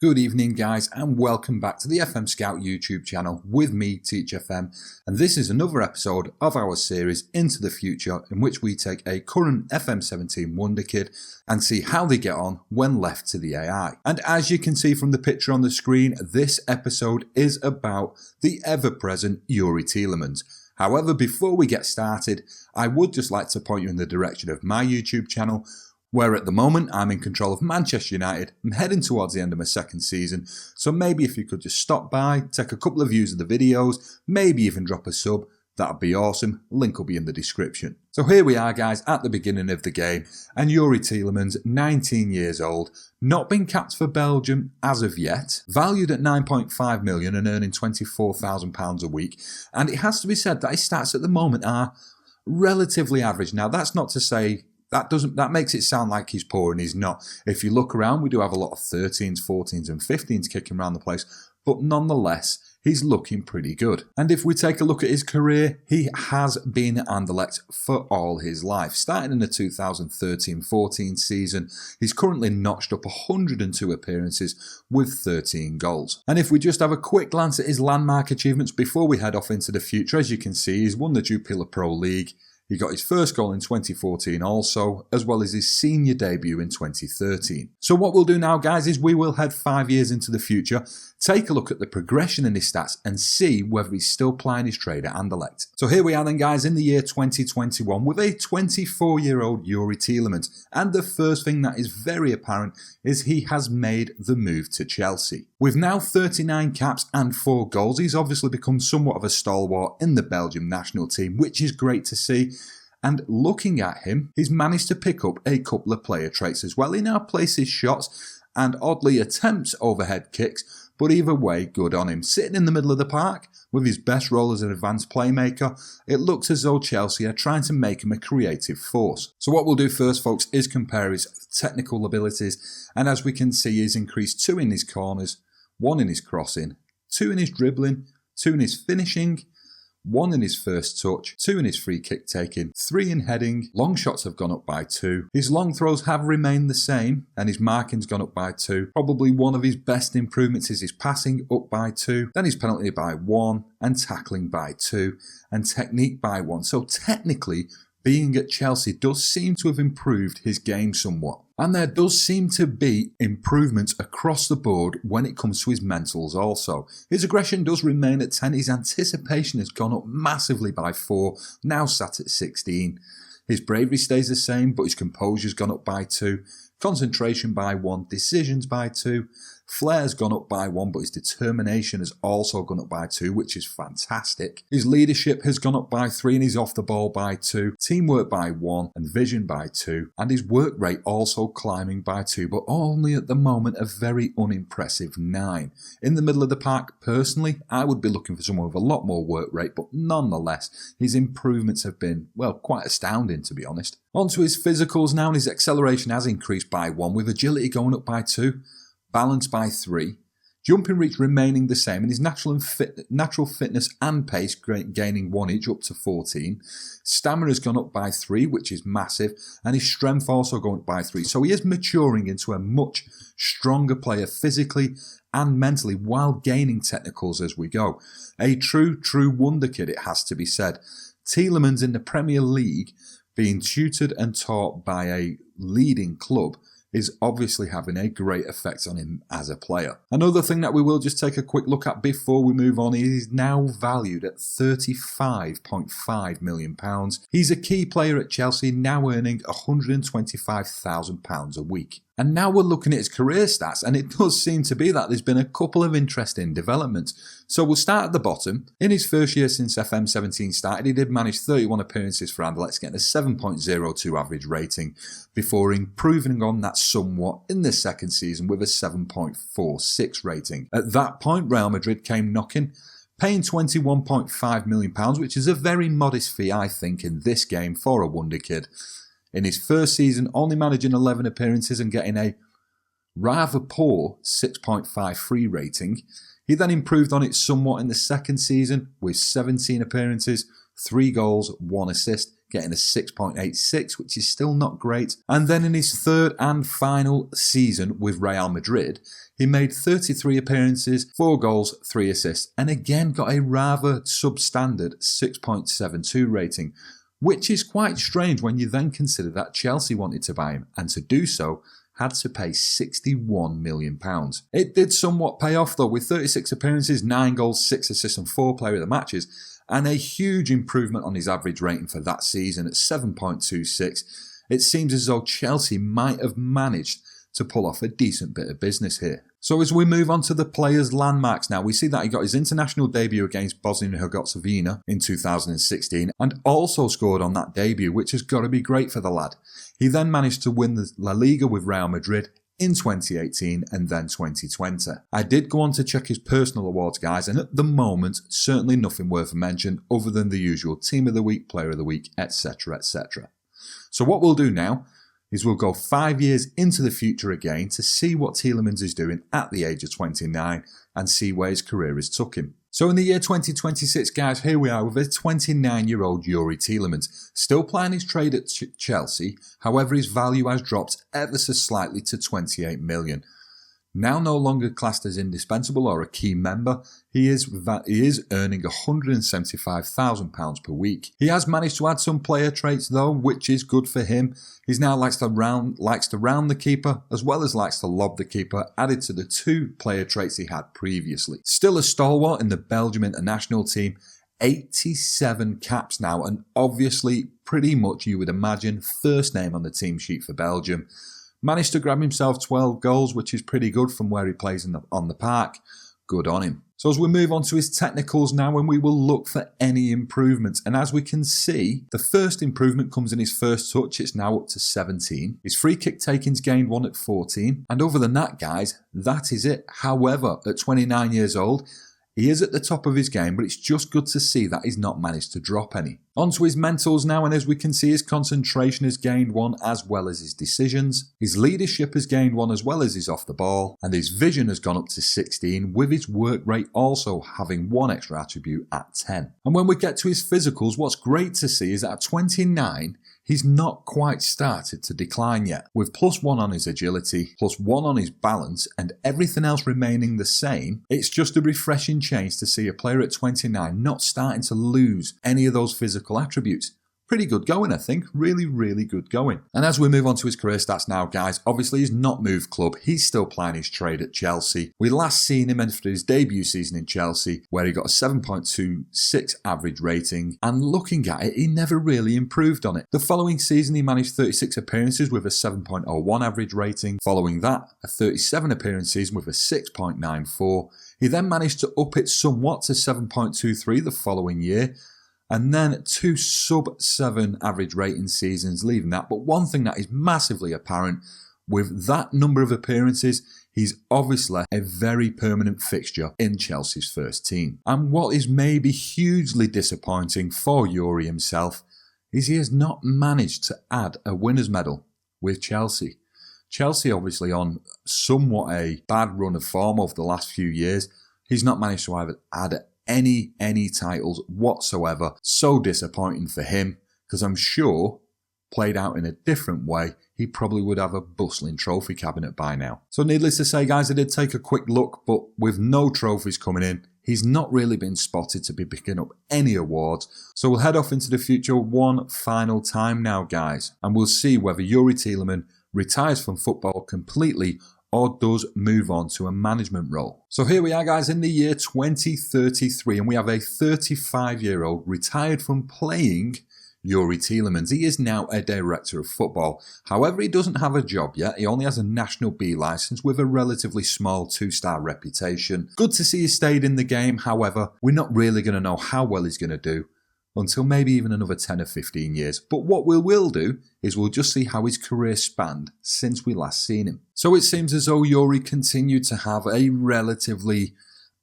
Good evening guys and welcome back to the FM Scout YouTube channel with me, Teach FM, and this is another episode of our series Into the Future in which we take a current FM17 wonder kid and see how they get on when left to the AI. And as you can see from the picture on the screen, this episode is about the ever-present Youri Tielemans. However, before we get started, I would just like to point you in the direction of my YouTube channel, where at the moment I'm in control of Manchester United. I'm heading towards the end of my second season, so maybe if you could just stop by, take a couple of views of the videos, maybe even drop a sub, that'd be awesome. Link will be in the description. So here we are guys at the beginning of the game, and Youri Tielemans, 19 years old, not been capped for Belgium as of yet, valued at 9.5 million and earning £24,000 a week, and it has to be said that his stats at the moment are relatively average. Now that's not to say that makes it sound like he's poor, and he's not. If you look around, we do have a lot of 13s, 14s and 15s kicking around the place, but nonetheless, he's looking pretty good. And if we take a look at his career, he has been at Anderlecht for all his life. Starting in the 2013-14 season, he's currently notched up 102 appearances with 13 goals. And if we just have a quick glance at his landmark achievements before we head off into the future, as you can see, he's won the Jupiler Pro League. He got his first goal in 2014 also, as well as his senior debut in 2013. So what we'll do now guys is we will head 5 years into the future, take a look at the progression in his stats and see whether he's still plying his trade at Anderlecht. So here we are then guys in the year 2021 with a 24-year-old Youri Tielemans, and the first thing that is very apparent is he has made the move to Chelsea. With now 39 caps and 4 goals, he's obviously become somewhat of a stalwart in the Belgium national team, which is great to see. And looking at him, he's managed to pick up a couple of player traits as well. He now places shots and oddly attempts overhead kicks, but either way, good on him. Sitting in the middle of the park with his best role as an advanced playmaker, it looks as though Chelsea are trying to make him a creative force. So what we'll do first, folks, is compare his technical abilities, and as we can see, he's increased 2 in his corners, 1 in his crossing, 2 in his dribbling, 2 in his finishing, 1 in his first touch, 2 in his free kick taking, 3 in heading, long shots have gone up by 2, his long throws have remained the same and his marking's gone up by 2. Probably one of his best improvements is his passing, up by 2, then his penalty by 1 and tackling by 2 and technique by 1. So technically, being at Chelsea does seem to have improved his game somewhat. And there does seem to be improvements across the board when it comes to his mentals also. His aggression does remain at 10, his anticipation has gone up massively by 4, now sat at 16. His bravery stays the same, but his composure's gone up by 2, concentration by 1, decisions by 2, flair's gone up by 1, but his determination has also gone up by 2, which is fantastic. His leadership has gone up by 3 and he's off the ball by 2, teamwork by 1 and vision by 2, and his work rate also climbing by 2, but only at the moment a very unimpressive 9. In the middle of the park, personally, I would be looking for someone with a lot more work rate, but nonetheless, his improvements have been, well, quite astounding to be honest. On to his physicals now, and his acceleration has increased by 1, with agility going up by 2, balance by 3, jumping reach remaining the same, and his natural fitness and pace gaining 1 each up to 14. Stamina's gone up by 3, which is massive, and his strength also going up by 3. So he is maturing into a much stronger player physically and mentally while gaining technicals as we go. A true wonder kid, it has to be said. Tielemans in the Premier League, being tutored and taught by a leading club, is obviously having a great effect on him as a player. Another thing that we will just take a quick look at before we move on, he is now valued at £35.5 million. He's a key player at Chelsea, now earning £125,000 a week. And now we're looking at his career stats, and it does seem to be that there's been a couple of interesting developments. So we'll start at the bottom. In his first year since FM17 started, he did manage 31 appearances for Anderlecht, getting a 7.02 average rating, before improving on that somewhat in the second season with a 7.46 rating. At that point, Real Madrid came knocking, paying £21.5 million, which is a very modest fee, I think, in this game for a wonder kid. In his first season, only managing 11 appearances and getting a rather poor 6.53 rating. He then improved on it somewhat in the second season with 17 appearances, 3 goals, 1 assist, getting a 6.86, which is still not great. And then in his third and final season with Real Madrid, he made 33 appearances, 4 goals, 3 assists, and again got a rather substandard 6.72 rating, which is quite strange when you then consider that Chelsea wanted to buy him, and to do so had to pay £61 million. It did somewhat pay off though, with 36 appearances, 9 goals, 6 assists and 4 player of the matches, and a huge improvement on his average rating for that season at 7.26. It seems as though Chelsea might have managed to pull off a decent bit of business here. So as we move on to the players' landmarks now, we see that he got his international debut against Bosnia and Herzegovina in 2016 and also scored on that debut, which has got to be great for the lad. He then managed to win the La Liga with Real Madrid in 2018 and then 2020. I did go on to check his personal awards, guys, and at the moment, certainly nothing worth a mention other than the usual Team of the Week, Player of the Week, etc, etc. So what we'll do now is we'll go 5 years into the future again to see what Tielemans is doing at the age of 29 and see where his career has took him. So in the year 2026, guys, here we are with a 29-year-old Youri Tielemans, still playing his trade at Chelsea. However, his value has dropped ever so slightly to 28 million. Now no longer classed as indispensable or a key member, he is earning £175,000 per week. He has managed to add some player traits though, which is good for him. He now likes to round the keeper as well as likes to lob the keeper, added to the 2 player traits he had previously. Still a stalwart in the Belgium international team, 87 caps now, and obviously pretty much you would imagine first name on the team sheet for Belgium. Managed to grab himself 12 goals, which is pretty good from where he plays on the park. Good on him. So as we move on to his technicals now, and we will look for any improvements. And as we can see, the first improvement comes in his first touch. It's now up to 17. His free kick taking's gained 1 at 14. And other than that, guys, that is it. However, at 29 years old, he is at the top of his game, but it's just good to see that he's not managed to drop any. On to his mentals now, and as we can see, his concentration has gained 1 as well as his decisions. His leadership has gained 1 as well as his off the ball, and his vision has gone up to 16, with his work rate also having 1 extra attribute at 10. And when we get to his physicals, what's great to see is that at 29, he's not quite started to decline yet, with +1 on his agility, +1 on his balance, and everything else remaining the same. It's just a refreshing change to see a player at 29 not starting to lose any of those physical attributes. Pretty good going, I think. Really, really good going. And as we move on to his career stats now, guys, obviously he's not moved club. He's still playing his trade at Chelsea. We last seen him after his debut season in Chelsea, where he got a 7.26 average rating. And looking at it, he never really improved on it. The following season, he managed 36 appearances with a 7.01 average rating. Following that, 37 appearances with a 6.94. He then managed to up it somewhat to 7.23 the following year. And then 2 sub-7 average rating seasons leaving that. But one thing that is massively apparent, with that number of appearances, he's obviously a very permanent fixture in Chelsea's first team. And what is maybe hugely disappointing for Youri himself is he has not managed to add a winner's medal with Chelsea. Chelsea obviously on somewhat a bad run of form over the last few years. He's not managed to either add any titles whatsoever. So disappointing for him, because I'm sure, played out in a different way, he probably would have a bustling trophy cabinet by now. So needless to say, guys, I did take a quick look, but with no trophies coming in, he's not really been spotted to be picking up any awards. So we'll head off into the future one final time now, guys, and we'll see whether Youri Tielemans retires from football completely or does move on to a management role. So here we are, guys, in the year 2033, and we have a 35-year-old retired from playing Youri Tielemans. He is now a director of football. However, he doesn't have a job yet. He only has a National B licence with a relatively small 2-star reputation. Good to see he stayed in the game. However, we're not really going to know how well he's going to do until maybe even another 10 or 15 years. But what we will do is we'll just see how his career spanned since we last seen him. So it seems as though Youri continued to have a relatively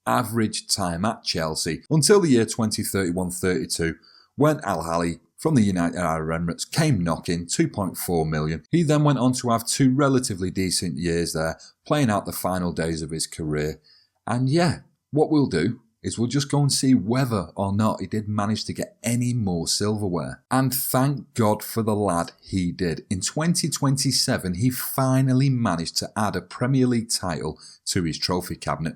average time at Chelsea until the year 2031-32, when Al Ahly from the United Arab Emirates came knocking, 2.4 million. He then went on to have 2 relatively decent years there, playing out the final days of his career. And yeah, what we'll do is we'll just go and see whether or not he did manage to get any more silverware. And thank God for the lad, he did. In 2027, he finally managed to add a Premier League title to his trophy cabinet.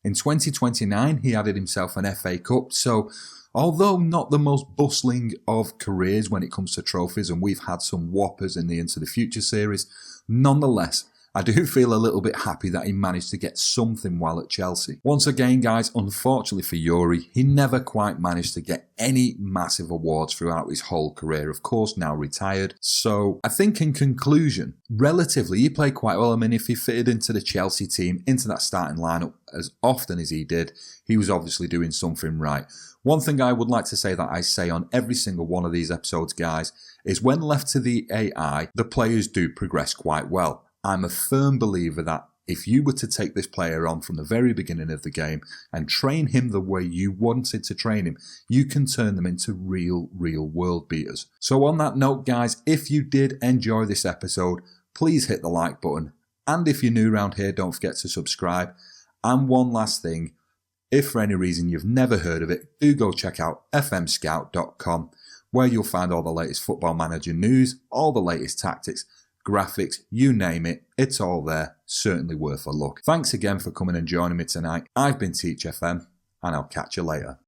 In 2029, he added himself an FA Cup, so although not the most bustling of careers when it comes to trophies, and we've had some whoppers in the Into the Future series, nonetheless, I do feel a little bit happy that he managed to get something while at Chelsea. Once again, guys, unfortunately for Youri, he never quite managed to get any massive awards throughout his whole career, of course now retired. So I think in conclusion, relatively, he played quite well. I mean, if he fitted into the Chelsea team, into that starting lineup as often as he did, he was obviously doing something right. One thing I would like to say that I say on every single one of these episodes, guys, is when left to the AI, the players do progress quite well. I'm a firm believer that if you were to take this player on from the very beginning of the game and train him the way you wanted to train him, you can turn them into real world beaters. So on that note, guys, if you did enjoy this episode, please hit the like button. And if you're new around here, don't forget to subscribe. And one last thing, if for any reason you've never heard of it, do go check out fmscout.com, where you'll find all the latest Football Manager news, all the latest tactics, graphics, you name it, it's all there. Certainly worth a look. Thanks again for coming and joining me tonight. I've been Teach FM, and I'll catch you later.